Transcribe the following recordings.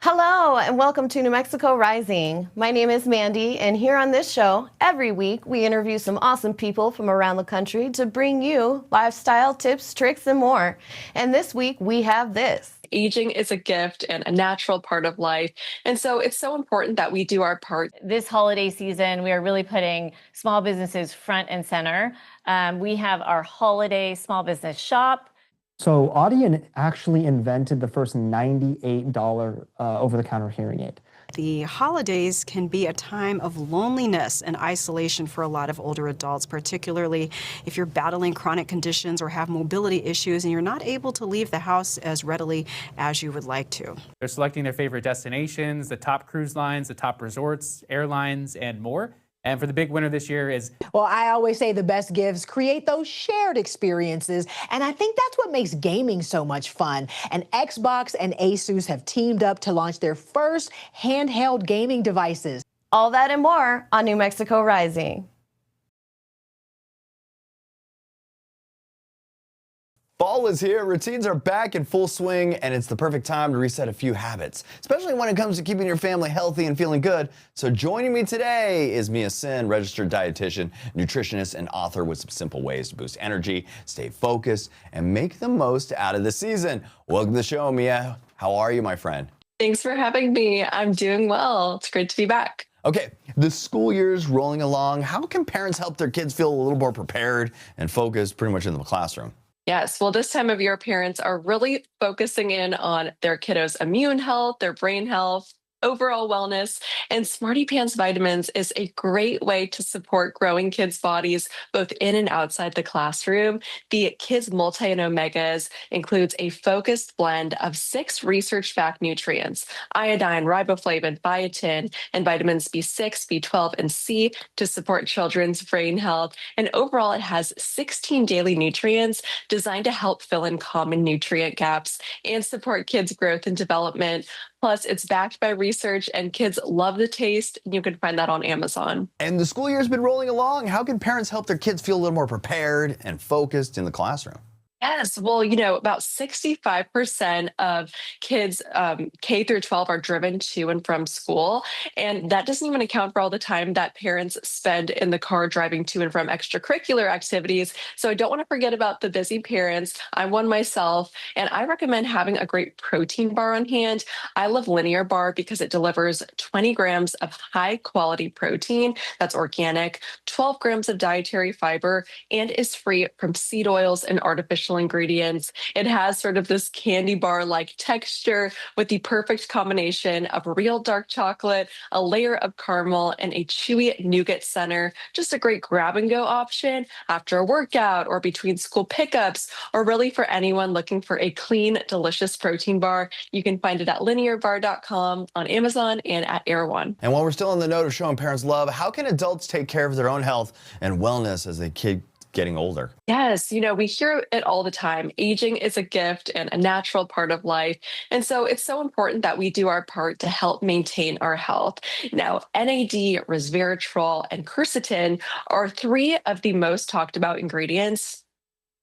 Hello, and welcome to New Mexico Rising. My name is Mandy, and here on this show, every week, we interview some awesome people from around the country to bring you lifestyle tips, tricks, and more. And this week, we have this. Aging is a gift and a natural part of life. And so it's so important that we do our part. This holiday season, we are really putting small businesses front and center. We have our holiday small business shop. So Audion actually invented the first $98 over-the-counter hearing aid. The holidays can be a time of loneliness and isolation for a lot of older adults, particularly if you're battling chronic conditions or have mobility issues and you're not able to leave the house as readily as you would like to. They're selecting their favorite destinations, the top cruise lines, the top resorts, airlines, and more. And for the big winner this year is... Well, I always say the best gifts create those shared experiences. And I think that's what makes gaming so much fun. And Xbox and Asus have teamed up to launch their first handheld gaming devices. All that and more on New Mexico Rising. Fall is here, routines are back in full swing, and it's the perfect time to reset a few habits, especially when it comes to keeping your family healthy and feeling good. So joining me today is Mia Syn, registered dietitian, nutritionist, and author with some simple ways to boost energy, stay focused, and make the most out of the season. Welcome to the show, Mia. How are you, my friend? Thanks for having me. I'm doing well. It's great to be back. Okay, the school year's rolling along. How can parents help their kids feel a little more prepared and focused pretty much in the classroom? Yes, well, this time of year, parents are really focusing in on their kiddos' immune health, their brain health, overall wellness, and SmartyPants Vitamins is a great way to support growing kids' bodies both in and outside the classroom. The Kids Multi and Omegas includes a focused blend of 6 research-backed nutrients: iodine, riboflavin, biotin, and vitamins B6, B12, and C to support children's brain health. And overall, it has 16 daily nutrients designed to help fill in common nutrient gaps and support kids' growth and development. Plus, it's backed by research and kids love the taste. You can find that on Amazon. And the school year's been rolling along. How can parents help their kids feel a little more prepared and focused in the classroom? Yes, well, about 65% of kids K through 12 are driven to and from school. And that doesn't even account for all the time that parents spend in the car driving to and from extracurricular activities. So I don't want to forget about the busy parents. I'm one myself, and I recommend having a great protein bar on hand. I love Linear Bar because it delivers 20 grams of high quality protein that's organic, 12 grams of dietary fiber, and is free from seed oils and artificial ingredients. It has sort of this candy bar-like texture with the perfect combination of real dark chocolate, a layer of caramel, and a chewy nougat center. Just a great grab-and-go option after a workout or between school pickups, or really for anyone looking for a clean, delicious protein bar. You can find it at linearbar.com, on Amazon, and at Air One. And while we're still on the note of showing parents love, how can adults take care of their own health and wellness as they keep getting older? Yes, we hear it all the time. Aging is a gift and a natural part of life. And so it's so important that we do our part to help maintain our health. Now, NAD, resveratrol, and quercetin are 3 of the most talked about ingredients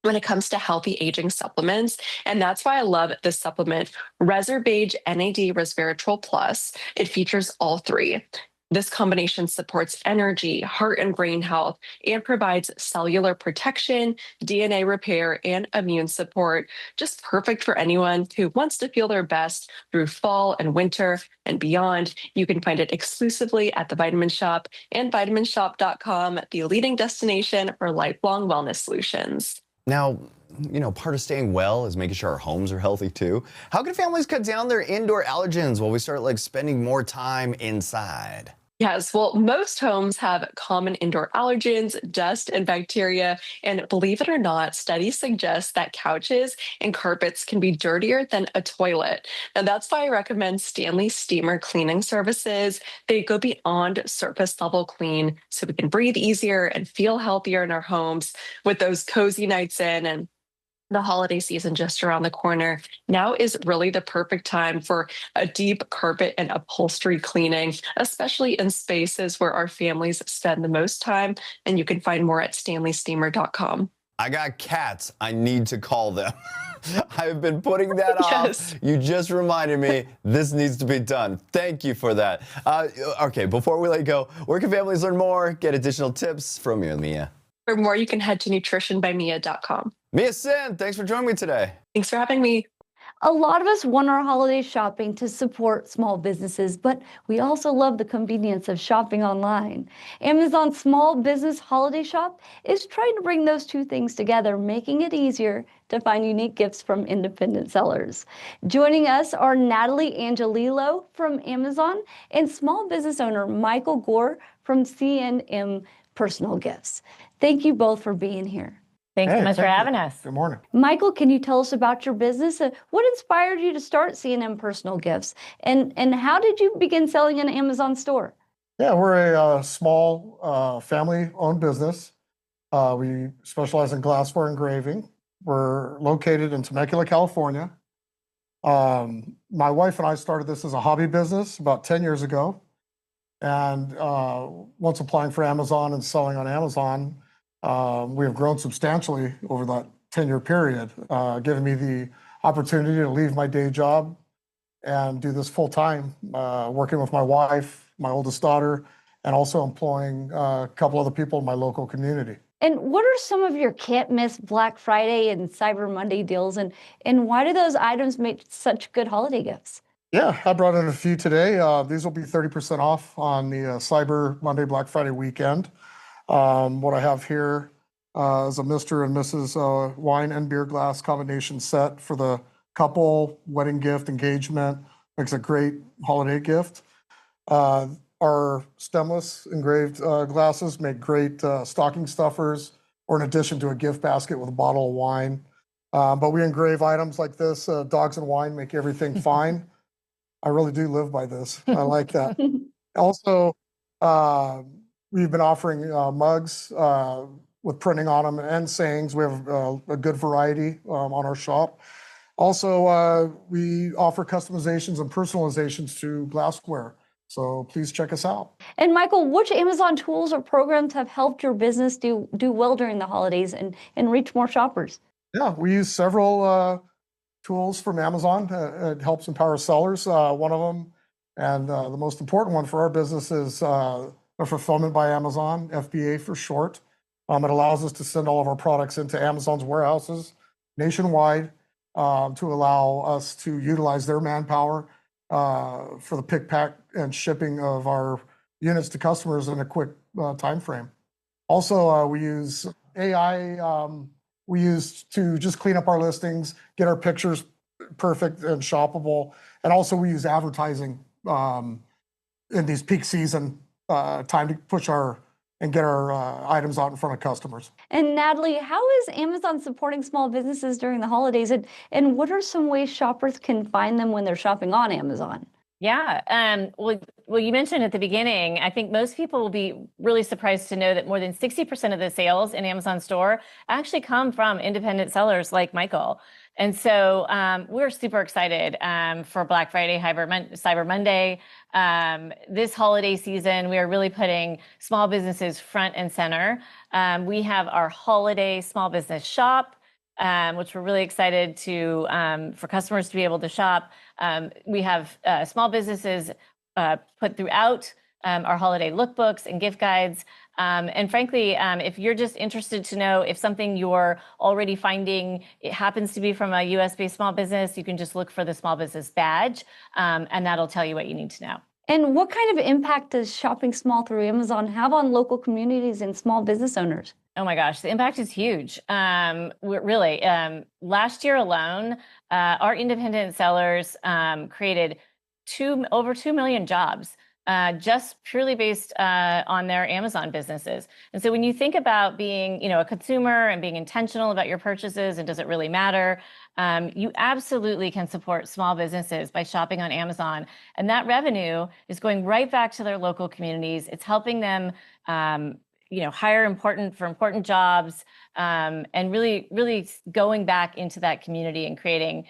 when it comes to healthy aging supplements. And that's why I love this supplement, Reserbage NAD Resveratrol Plus. It features all 3. This combination supports energy, heart and brain health, and provides cellular protection, DNA repair, and immune support. Just perfect for anyone who wants to feel their best through fall and winter and beyond. You can find it exclusively at the Vitamin Shop and vitaminshop.com, the leading destination for lifelong wellness solutions. Now, part of staying well is making sure our homes are healthy too. How can families cut down their indoor allergens while we start spending more time inside? Yes, well, most homes have common indoor allergens, dust, and bacteria. And believe it or not, studies suggest that couches and carpets can be dirtier than a toilet. Now, that's why I recommend Stanley Steamer cleaning services. They go beyond surface level clean so we can breathe easier and feel healthier in our homes with those cozy nights in. And the holiday season just around the corner. Now is really the perfect time for a deep carpet and upholstery cleaning, especially in spaces where our families spend the most time. And you can find more at stanleysteamer.com. I got cats. I need to call them. I've been putting that off. You just reminded me this needs to be done. Thank you for that. Okay, before we let go, where can families learn more, get additional tips from you, Mia? For more, you can head to nutritionbymia.com. Mia Syn, thanks for joining me today. Thanks for having me. A lot of us want our holiday shopping to support small businesses, but we also love the convenience of shopping online. Amazon's Small Business Holiday Shop is trying to bring those two things together, making it easier to find unique gifts from independent sellers. Joining us are Natalie Angelillo from Amazon and small business owner Michael Gore from C&M Personal Gifts. Thank you both for being here. Thanks so much for having us. Good morning. Michael, can you tell us about your business? What inspired you to start C&M Personal Gifts? And how did you begin selling in an Amazon store? Yeah, we're a small family-owned business. We specialize in glassware engraving. We're located in Temecula, California. My wife and I started this as a hobby business about 10 years ago. And once applying for Amazon and selling on Amazon, we have grown substantially over that 10-year period, giving me the opportunity to leave my day job and do this full time, working with my wife, my oldest daughter, and also employing a couple other people in my local community. And what are some of your can't miss Black Friday and Cyber Monday deals? And why do those items make such good holiday gifts? Yeah, I brought in a few today. These will be 30% off on the Cyber Monday, Black Friday weekend. What I have here is a Mr. and Mrs. Wine and beer glass combination set for the couple, wedding gift, engagement. Makes a great holiday gift. Our stemless engraved glasses make great stocking stuffers, or in addition to a gift basket with a bottle of wine. But we engrave items like this. Dogs and wine make everything fine. I really do live by this. I like that. Also, we've been offering mugs with printing on them and sayings. We have a good variety on our shop. Also, we offer customizations and personalizations to glassware. So please check us out. And Michael, which Amazon tools or programs have helped your business do well during the holidays and reach more shoppers? Yeah, we use several tools from Amazon. It helps empower sellers. One of them, and the most important one for our business, is Fulfillment by Amazon, FBA for short. It allows us to send all of our products into Amazon's warehouses nationwide to allow us to utilize their manpower for the pick, pack, and shipping of our units to customers in a quick time frame. Also, we use AI. We use to just clean up our listings, get our pictures perfect and shoppable, and also we use advertising in these peak season time to push and get our items out in front of customers. And Natalie, how is Amazon supporting small businesses during the holidays? And what are some ways shoppers can find them when they're shopping on Amazon? Yeah. Well, you mentioned at the beginning, I think most people will be really surprised to know that more than 60% of the sales in Amazon store actually come from independent sellers like Michael. And so we're super excited for Black Friday, Cyber Monday. This holiday season, we are really putting small businesses front and center. We have our holiday small business shop, which we're really excited for customers to be able to shop. We have small businesses put throughout our holiday lookbooks and gift guides. And frankly, if you're just interested to know if something you're already finding, it happens to be from a US-based small business, you can just look for the small business badge, and that'll tell you what you need to know. And what kind of impact does shopping small through Amazon have on local communities and small business owners? Oh my gosh, the impact is huge. Really, last year alone, our independent sellers created over 2 million jobs, just purely based on their Amazon businesses. And so when you think about being, a consumer and being intentional about your purchases and does it really matter, you absolutely can support small businesses by shopping on Amazon. And that revenue is going right back to their local communities. It's helping them hire important jobs, and really going back into that community and creating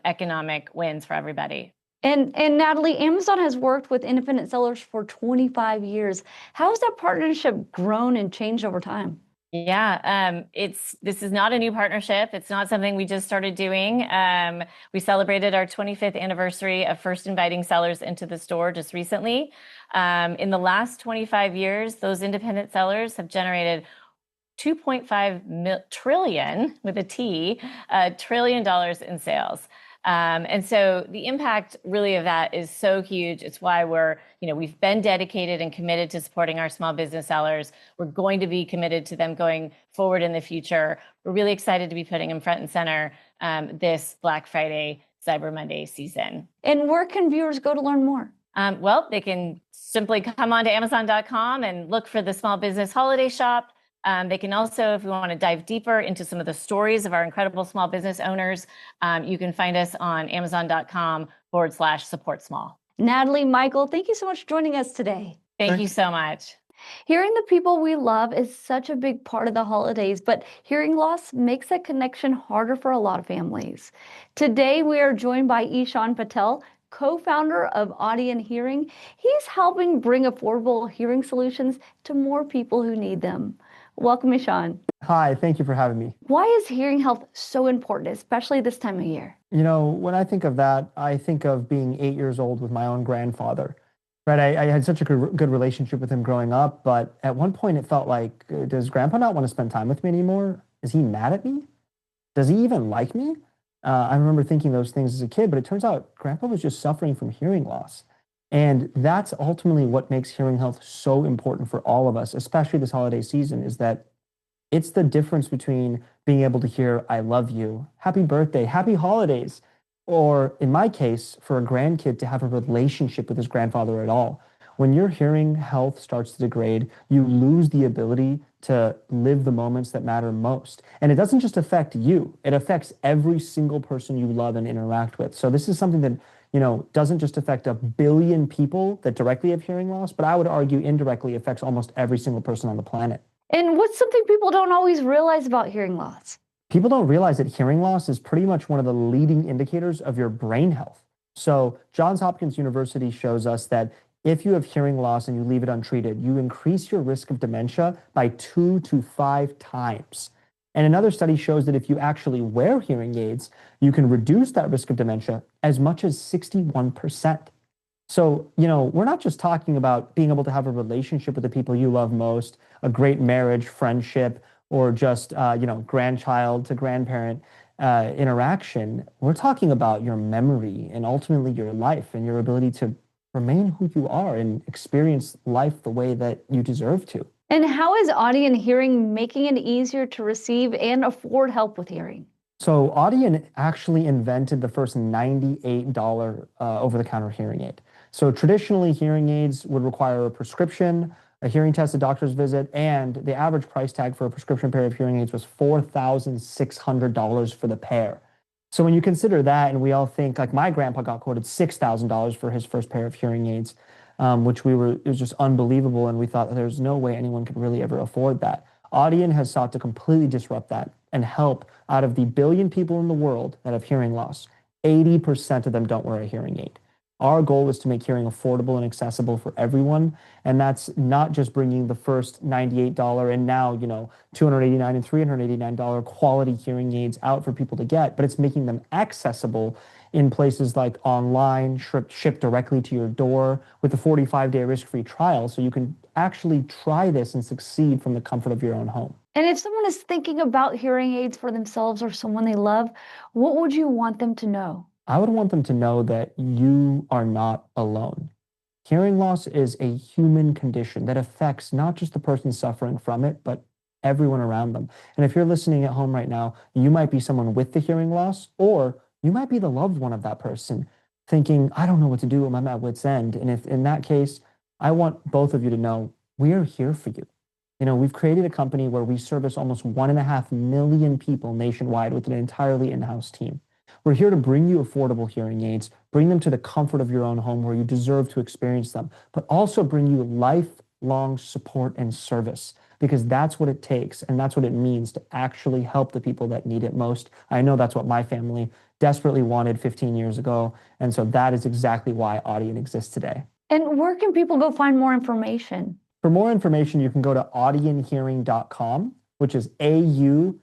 economic wins for everybody. And Natalie, Amazon has worked with independent sellers for 25 years. How has that partnership grown and changed over time? Yeah, this is not a new partnership. It's not something we just started doing. We celebrated our 25th anniversary of first inviting sellers into the store just recently. In the last 25 years, those independent sellers have generated 2.5 trillion with a T, $1 trillion in sales. And so the impact really of that is so huge. It's why we've been dedicated and committed to supporting our small business sellers. We're going to be committed to them going forward in the future. We're really excited to be putting them front and center this Black Friday, Cyber Monday season. And where can viewers go to learn more? Well, they can simply come on to Amazon.com and look for the small business holiday shop. They can also, if we want to dive deeper into some of the stories of our incredible small business owners, you can find us on Amazon.com/support small. Natalie, Michael, thank you so much for joining us today. Thank you so much. Hearing the people we love is such a big part of the holidays, but hearing loss makes that connection harder for a lot of families. Today, we are joined by Ishan Patel, co-founder of Audion Hearing. He's helping bring affordable hearing solutions to more people who need them. Welcome, Ishan. Hi, thank you for having me. Why is hearing health so important, especially this time of year? When I think of that, I think of being 8 years old with my own grandfather. Right, I had such a good relationship with him growing up, but at one point it felt like, does Grandpa not want to spend time with me anymore? Is he mad at me? Does he even like me? I remember thinking those things as a kid, but it turns out Grandpa was just suffering from hearing loss. And that's ultimately what makes hearing health so important for all of us, especially this holiday season, is that it's the difference between being able to hear, I love you, happy birthday, happy holidays, or in my case, for a grandkid to have a relationship with his grandfather at all. When your hearing health starts to degrade, you lose the ability to live the moments that matter most. And it doesn't just affect you, it affects every single person you love and interact with. So this is something that doesn't just affect 1 billion people that directly have hearing loss, but I would argue indirectly affects almost every single person on the planet. And what's something people don't always realize about hearing loss? People don't realize that hearing loss is pretty much one of the leading indicators of your brain health. So Johns Hopkins University shows us that if you have hearing loss and you leave it untreated, you increase your risk of dementia by 2 to 5 times. And another study shows that if you actually wear hearing aids, you can reduce that risk of dementia as much as 61%. So, we're not just talking about being able to have a relationship with the people you love most, a great marriage, friendship, or just, grandchild to grandparent interaction. We're talking about your memory and ultimately your life and your ability to remain who you are and experience life the way that you deserve to. And how is Audion Hearing making it easier to receive and afford help with hearing? So Audion actually invented the first $98 over-the-counter hearing aid. So traditionally, hearing aids would require a prescription, a hearing test, a doctor's visit, and the average price tag for a prescription pair of hearing aids was $4,600 for the pair. So when you consider that, and we all think, like my grandpa got quoted $6,000 for his first pair of hearing aids, it was just unbelievable, and we thought that there's no way anyone could really ever afford that. Audion has sought to completely disrupt that and help. Out of the 1 billion people in the world that have hearing loss, 80% of them don't wear a hearing aid. Our goal is to make hearing affordable and accessible for everyone, and that's not just bringing the first $98 and now, $289 and $389 quality hearing aids out for people to get, but it's making them accessible in places like online, shipped directly to your door with a 45-day risk-free trial, so you can actually try this and succeed from the comfort of your own home. And if someone is thinking about hearing aids for themselves or someone they love, what would you want them to know? I would want them to know that you are not alone. Hearing loss is a human condition that affects not just the person suffering from it, but everyone around them. And if you're listening at home right now, you might be someone with the hearing loss, or you might be the loved one of that person thinking, I don't know what to do, I'm at my wit's end. And if in that case, I want both of you to know we are here for you. We've created a company where we service almost 1.5 million people nationwide with an entirely in-house team. We're here to bring you affordable hearing aids, bring them to the comfort of your own home where you deserve to experience them, but also bring you lifelong support and service, because that's what it takes and that's what it means to actually help the people that need it most. I know that's what my family desperately wanted 15 years ago, and so that is exactly why Audion exists today. And where can people go find more information? For more information, you can go to audionhearing.com, which is AUDIEN,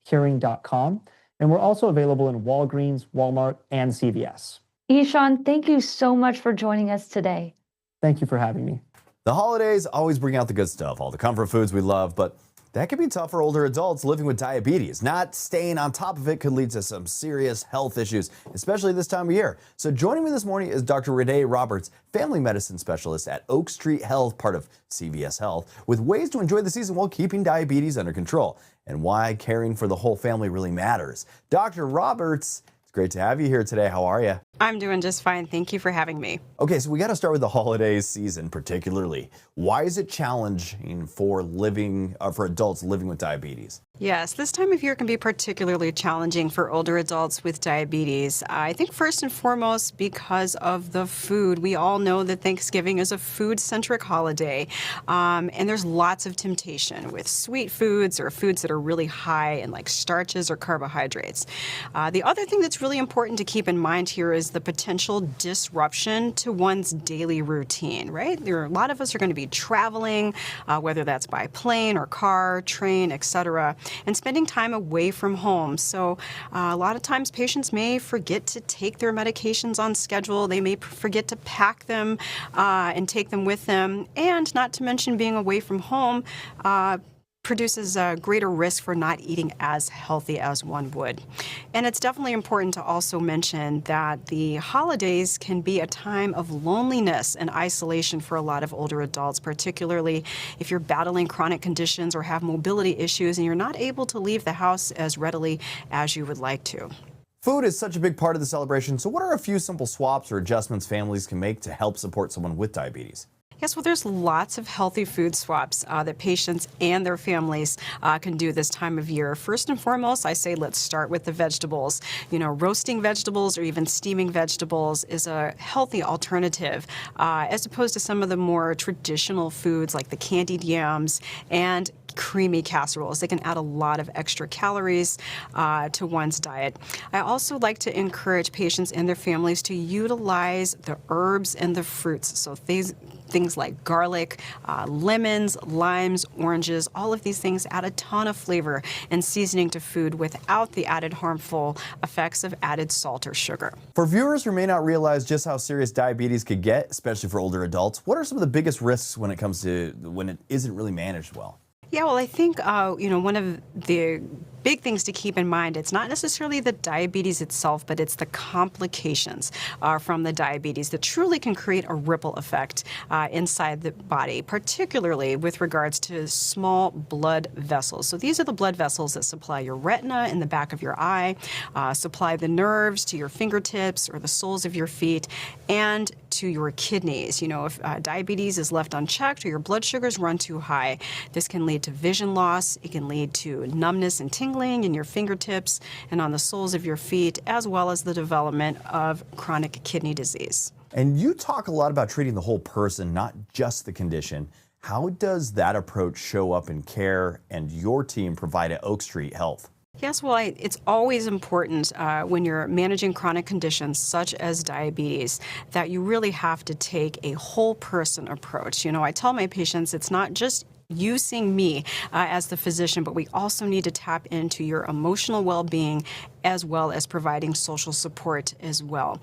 caring.com. And we're also available in Walgreens, Walmart, and CVS. Ishan, thank you so much for joining us today. Thank you for having me. The holidays always bring out the good stuff, all the comfort foods we love, but that can be tough for older adults living with diabetes. Not staying on top of it could lead to some serious health issues, especially this time of year. So joining me this morning is Dr. Renee Roberts, family medicine specialist at Oak Street Health, part of CVS Health, with ways to enjoy the season while keeping diabetes under control and why caring for the whole family really matters. Dr. Roberts, it's great to have you here today. How are you? I'm doing just fine. Thank you for having me. Okay, so we got to start with the holiday season particularly. Why is it challenging for adults living with diabetes? Yes, this time of year can be particularly challenging for older adults with diabetes. I think first and foremost because of the food. We all know that Thanksgiving is a food-centric holiday, and there's lots of temptation with sweet foods or foods that are really high in like starches or carbohydrates. The other thing that's really important to keep in mind here is the potential disruption to one's daily routine, right? A lot of us are going to be traveling, whether that's by plane or car, train, etc., and spending time away from home. So a lot of times patients may forget to take their medications on schedule. They may forget to pack them and take them with them. And not to mention being away from home produces a greater risk for not eating as healthy as one would. And it's definitely important to also mention that the holidays can be a time of loneliness and isolation for a lot of older adults, particularly if you're battling chronic conditions or have mobility issues and you're not able to leave the house as readily as you would like to. Food is such a big part of the celebration, so what are a few simple swaps or adjustments families can make to help support someone with diabetes? Yes, well, there's lots of healthy food swaps that patients and their families can do this time of year. First and foremost, I say let's start with the vegetables. You know, roasting vegetables or even steaming vegetables is a healthy alternative as opposed to some of the more traditional foods like the candied yams and creamy casseroles. They can add a lot of extra calories to one's diet. I also like to encourage patients and their families to utilize the herbs and the fruits. So things like garlic, lemons, limes, oranges, all of these things add a ton of flavor and seasoning to food without the added harmful effects of added salt or sugar. For viewers who may not realize just how serious diabetes could get, especially for older adults, what are some of the biggest risks when it isn't really managed well? Yeah, well, I think, one of the big things to keep in mind, it's not necessarily the diabetes itself, but it's the complications from the diabetes that truly can create a ripple effect inside the body, particularly with regards to small blood vessels. So these are the blood vessels that supply your retina in the back of your eye, supply the nerves to your fingertips or the soles of your feet, and to your kidneys. You know, if diabetes is left unchecked or your blood sugars run too high, this can lead to vision loss. It can lead to numbness and tingling in your fingertips and on the soles of your feet, as well as the development of chronic kidney disease. And you talk a lot about treating the whole person, not just the condition. How does that approach show up in care and your team provide at Oak Street Health? Yes, well, it's always important when you're managing chronic conditions such as diabetes that you really have to take a whole person approach. You know, I tell my patients it's not just you seeing me as the physician, but we also need to tap into your emotional well-being as well as providing social support as well.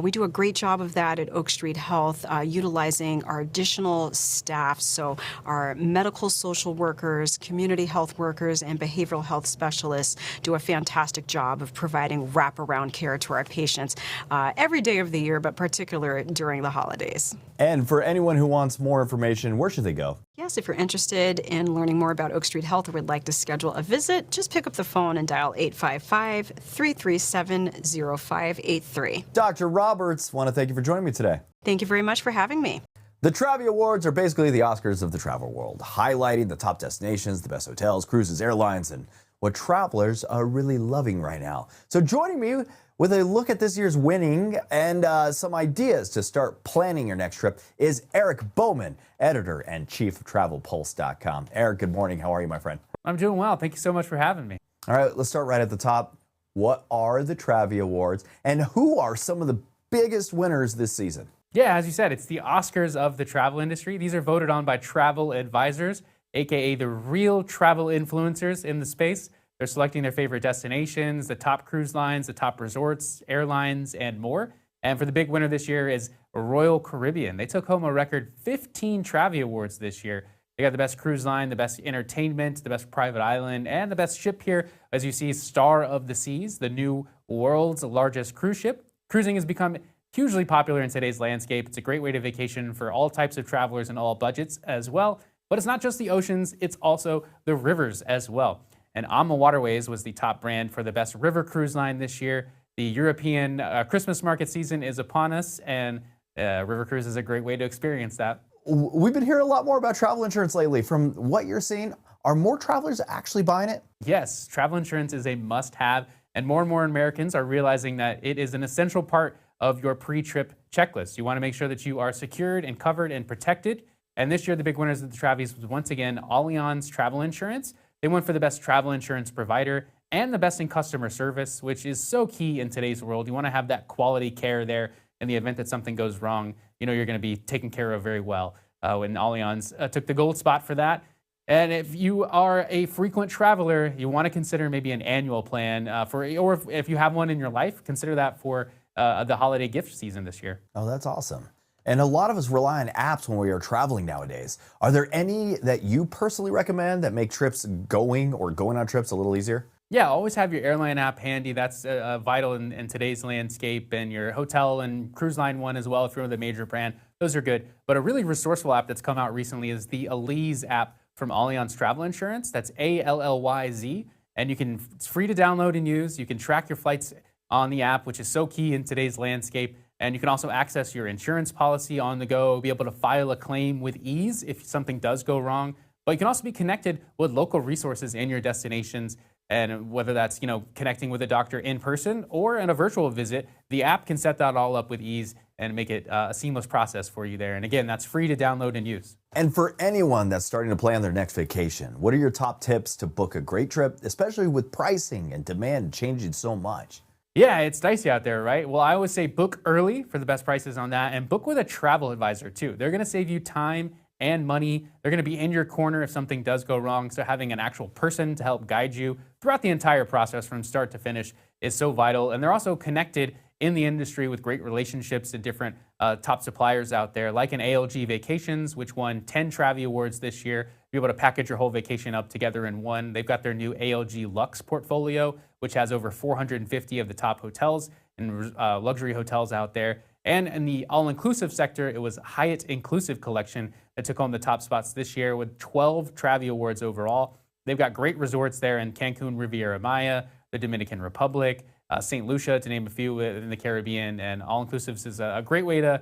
We do a great job of that at Oak Street Health, utilizing our additional staff, so our medical social workers, community health workers, and behavioral health specialists do a fantastic job of providing wraparound care to our patients every day of the year, but particularly during the holidays. And for anyone who wants more information, where should they go? Yes, if you're interested in learning more about Oak Street Health or would like to schedule a visit, just pick up the phone and dial 855-337-0583. Dr. Roberts, want to thank you for joining me today. Thank you very much for having me. The Travie Awards are basically the Oscars of the travel world, highlighting the top destinations, the best hotels, cruises, airlines, and what travelers are really loving right now. So joining me with a look at this year's winning and some ideas to start planning your next trip is Eric Bowman, editor and chief of TravelPulse.com. Eric, good morning. How are you, my friend? I'm doing well. Thank you so much for having me. All right, let's start right at the top. What are the Travie Awards and who are some of the biggest winners this season? Yeah, as you said, it's the Oscars of the travel industry. These are voted on by travel advisors. aka the real travel influencers in the space. They're selecting their favorite destinations, the top cruise lines, the top resorts, airlines, and more. And for the big winner this year is Royal Caribbean. They took home a record 15 Travie Awards this year. They got the best cruise line, the best entertainment, the best private island, and the best ship here. As you see, Star of the Seas, the new world's largest cruise ship. Cruising has become hugely popular in today's landscape. It's a great way to vacation for all types of travelers and all budgets as well. But it's not just the oceans, it's also the rivers as well. And Ama Waterways was the top brand for the best river cruise line this year. The European Christmas market season is upon us, and river cruise is a great way to experience that. We've been hearing a lot more about travel insurance lately. From what you're seeing, are more travelers actually buying it? Yes, travel insurance is a must-have, and more Americans are realizing that it is an essential part of your pre-trip checklist. You want to make sure that you are secured and covered and protected. And this year, the big winners of the Travies was once again Allianz Travel Insurance. They went for the best travel insurance provider and the best in customer service, which is so key in today's world. You want to have that quality care there in the event that something goes wrong. You know you're going to be taken care of very well. When Allianz took the gold spot for that. And if you are a frequent traveler, you want to consider maybe an annual plan or if you have one in your life, consider that for the holiday gift season this year. Oh, that's awesome. And a lot of us rely on apps when we are traveling nowadays. Are there any that you personally recommend that make trips going on trips a little easier? Yeah, always have your airline app handy. That's vital in today's landscape, and your hotel and cruise line one as well if you're with a major brand. Those are good. But a really resourceful app that's come out recently is the Allyz app from Allianz Travel Insurance. That's ALLYZ. And it's free to download and use. You can track your flights on the app, which is so key in today's landscape. And you can also access your insurance policy on the go, be able to file a claim with ease if something does go wrong. But you can also be connected with local resources in your destinations. And whether that's, connecting with a doctor in person or in a virtual visit, the app can set that all up with ease and make it a seamless process for you there. And again, that's free to download and use. And for anyone that's starting to plan their next vacation, what are your top tips to book a great trip, especially with pricing and demand changing so much? Yeah, it's dicey out there, right? Well, I always say book early for the best prices on that, and book with a travel advisor too. They're going to save you time and money. They're going to be in your corner if something does go wrong. So having an actual person to help guide you throughout the entire process from start to finish is so vital. And they're also connected in the industry with great relationships to different top suppliers out there, like an ALG Vacations, which won 10 Travie Awards this year. Be able to package your whole vacation up together in one. They've got their new ALG Lux portfolio, which has over 450 of the top hotels and luxury hotels out there. And in the all-inclusive sector, it was Hyatt Inclusive Collection that took home the top spots this year with 12 Travie Awards overall. They've got great resorts there in Cancun, Riviera Maya, the Dominican Republic, St. Lucia, to name a few in the Caribbean. And all-inclusives is a great way to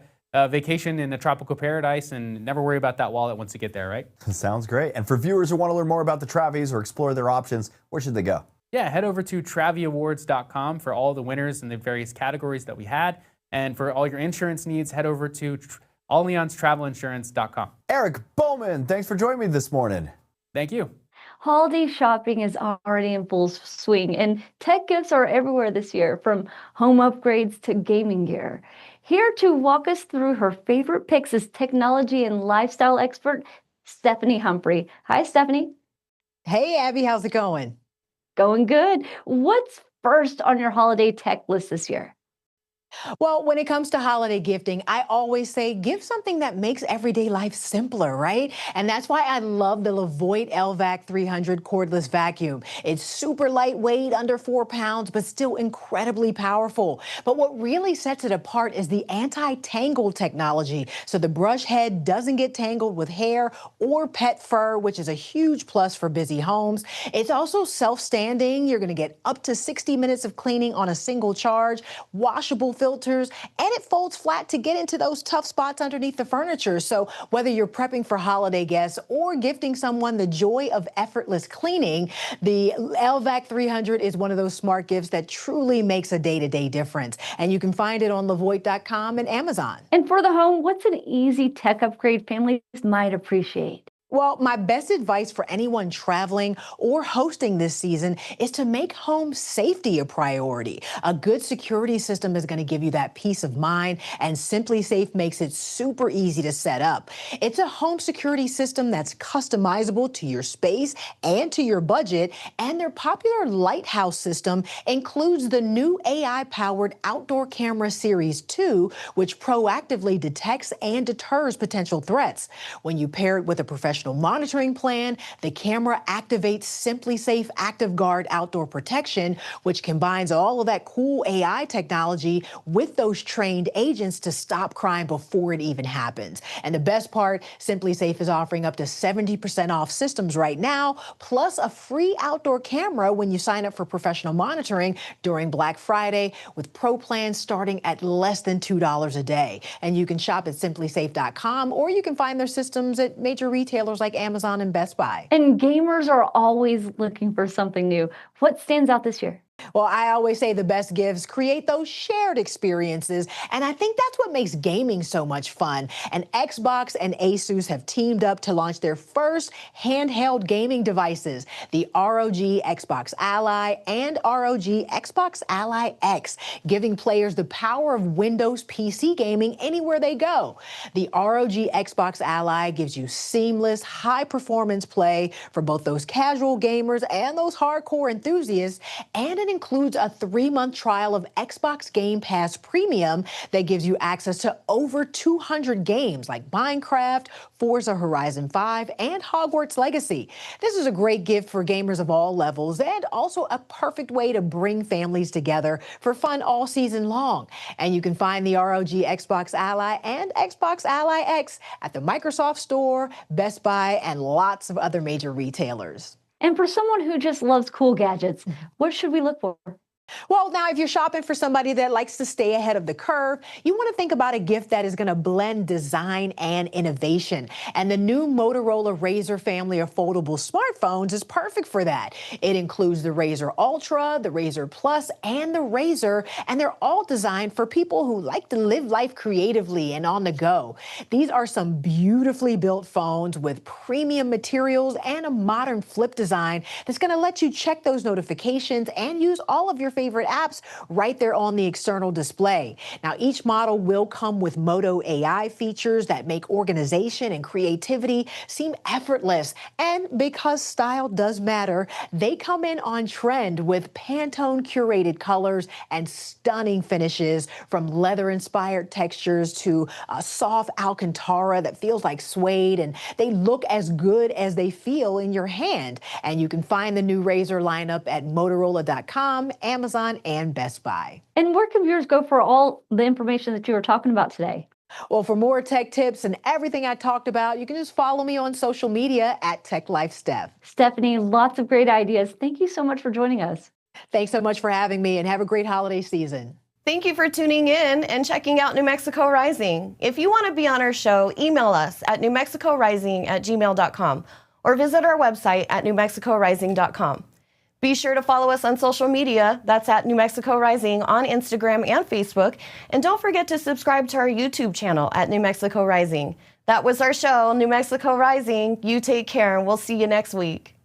vacation in a tropical paradise and never worry about that wallet once you get there, right? Sounds great. And for viewers who want to learn more about the Travies or explore their options, where should they go? Yeah, head over to TravieAwards.com for all the winners in the various categories that we had. And for all your insurance needs, head over to AllianzTravelInsurance.com. Eric Bowman, thanks for joining me this morning. Thank you. Holiday shopping is already in full swing, and tech gifts are everywhere this year, from home upgrades to gaming gear. Here to walk us through her favorite picks is technology and lifestyle expert Stephanie Humphrey. Hi, Stephanie. Hey, Abby, how's it going? Going good. What's first on your holiday tech list this year? Well, when it comes to holiday gifting, I always say give something that makes everyday life simpler, right? And that's why I love the Levoit LVAC 300 cordless vacuum. It's super lightweight, under 4 pounds, but still incredibly powerful. But what really sets it apart is the anti-tangle technology. So the brush head doesn't get tangled with hair or pet fur, which is a huge plus for busy homes. It's also self-standing. You're going to get up to 60 minutes of cleaning on a single charge, washable filters, and it folds flat to get into those tough spots underneath the furniture. So whether you're prepping for holiday guests or gifting someone the joy of effortless cleaning, the LVAC 300 is one of those smart gifts that truly makes a day-to-day difference. And you can find it on Levoit.com and Amazon. And for the home, what's an easy tech upgrade families might appreciate? Well, my best advice for anyone traveling or hosting this season is to make home safety a priority. A good security system is going to give you that peace of mind, and SimpliSafe makes it super easy to set up. It's a home security system that's customizable to your space and to your budget, and their popular Lighthouse system includes the new AI-powered Outdoor Camera Series 2, which proactively detects and deters potential threats. When you pair it with a professional monitoring plan, the camera activates SimpliSafe Active Guard outdoor protection, which combines all of that cool AI technology with those trained agents to stop crime before it even happens. And the best part, SimpliSafe is offering up to 70% off systems right now, plus a free outdoor camera when you sign up for professional monitoring during Black Friday, with pro plans starting at less than $2 a day. And you can shop at SimpliSafe.com, or you can find their systems at major retailers like Amazon and Best Buy. And gamers are always looking for something new. What stands out this year? Well, I always say the best gifts create those shared experiences, and I think that's what makes gaming so much fun. And Xbox and Asus have teamed up to launch their first handheld gaming devices, the ROG Xbox Ally and ROG Xbox Ally X, giving players the power of Windows PC gaming anywhere they go. The ROG Xbox Ally gives you seamless, high-performance play for both those casual gamers and those hardcore enthusiasts, and it includes a 3-month trial of Xbox Game Pass Premium that gives you access to over 200 games like Minecraft, Forza Horizon 5, and Hogwarts Legacy. This is a great gift for gamers of all levels, and also a perfect way to bring families together for fun all season long. And you can find the ROG Xbox Ally and Xbox Ally X at the Microsoft Store, Best Buy, and lots of other major retailers. And for someone who just loves cool gadgets, what should we look for? Well, now, if you're shopping for somebody that likes to stay ahead of the curve, you want to think about a gift that is going to blend design and innovation. And the new Motorola Razr family of foldable smartphones is perfect for that. It includes the Razr Ultra, the Razr Plus, and the Razr, and they're all designed for people who like to live life creatively and on the go. These are some beautifully built phones with premium materials and a modern flip design that's going to let you check those notifications and use all of your favorite apps right there on the external display. Now, each model will come with Moto AI features that make organization and creativity seem effortless. And because style does matter, they come in on trend with Pantone curated colors and stunning finishes, from leather-inspired textures to a soft Alcantara that feels like suede, and they look as good as they feel in your hand. And you can find the new Razr lineup at Motorola.com, Amazon, and Best Buy. And where can viewers go for all the information that you were talking about today? Well, for more tech tips and everything I talked about, you can just follow me on social media at TechLifeSteph. Stephanie, lots of great ideas. Thank you so much for joining us. Thanks so much for having me, and have a great holiday season. Thank you for tuning in and checking out New Mexico Rising. If you want to be on our show, email us at newmexicorising@gmail.com or visit our website at newmexicorising.com. Be sure to follow us on social media. That's at New Mexico Rising on Instagram and Facebook. And don't forget to subscribe to our YouTube channel at New Mexico Rising. That was our show, New Mexico Rising. You take care, and we'll see you next week.